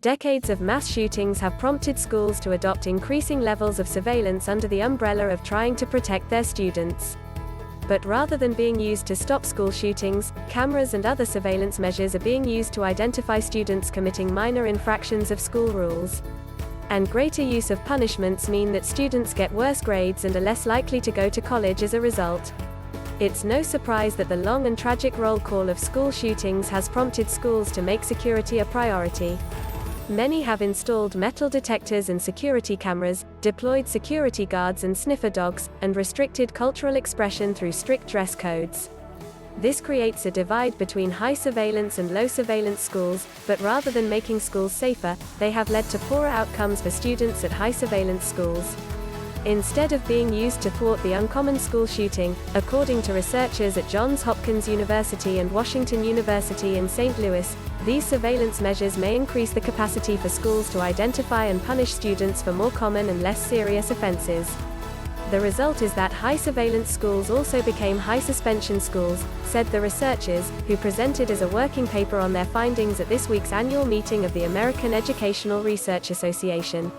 Decades of mass shootings have prompted schools to adopt increasing levels of surveillance under the umbrella of trying to protect their students. But rather than being used to stop school shootings, cameras and other surveillance measures are being used to identify students committing minor infractions of school rules. And greater use of punishments mean that students get worse grades and are less likely to go to college as a result. It's no surprise that the long and tragic roll call of school shootings has prompted schools to make security a priority. Many have installed metal detectors and security cameras, deployed security guards and sniffer dogs, and restricted cultural expression through strict dress codes. This creates a divide between high surveillance and low surveillance schools, but rather than making schools safer, they have led to poorer outcomes for students at high surveillance schools. Instead of being used to thwart the uncommon school shooting, according to researchers at Johns Hopkins University and Washington University in St. Louis, these surveillance measures may increase the capacity for schools to identify and punish students for more common and less serious offenses. The result is that high surveillance schools also became high suspension schools, said the researchers, who presented as a working paper on their findings at this week's annual meeting of the American Educational Research Association.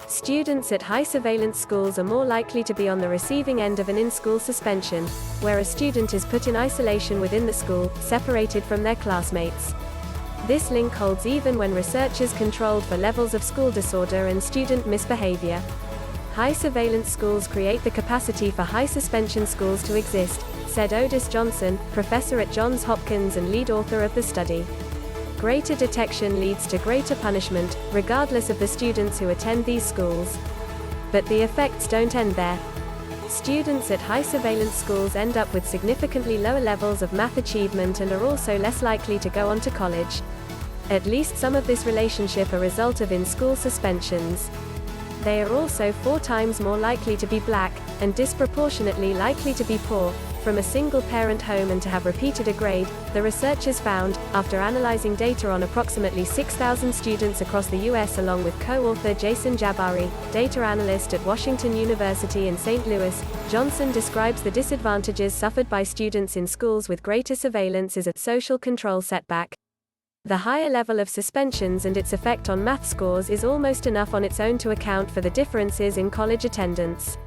Students at high surveillance schools are more likely to be on the receiving end of an in-school suspension, where a student is put in isolation within the school, separated from their classmates. This link holds even when researchers controlled for levels of school disorder and student misbehavior. High surveillance schools create the capacity for high suspension schools to exist, said Odis Johnson, professor at Johns Hopkins and lead author of the study. Greater detection leads to greater punishment, regardless of the students who attend these schools. But the effects don't end there. Students at high surveillance schools end up with significantly lower levels of math achievement and are also less likely to go on to college. At least some of this relationship a result of in-school suspensions. They are also 4 times more likely to be black, and disproportionately likely to be poor, from a single-parent home and to have repeated a grade, the researchers found, after analyzing data on approximately 6,000 students across the U.S. along with co-author Jason Jabbari, data analyst at Washington University in St. Louis. Johnson describes the disadvantages suffered by students in schools with greater surveillance as a social control setback. The higher level of suspensions and its effect on math scores is almost enough on its own to account for the differences in college attendance.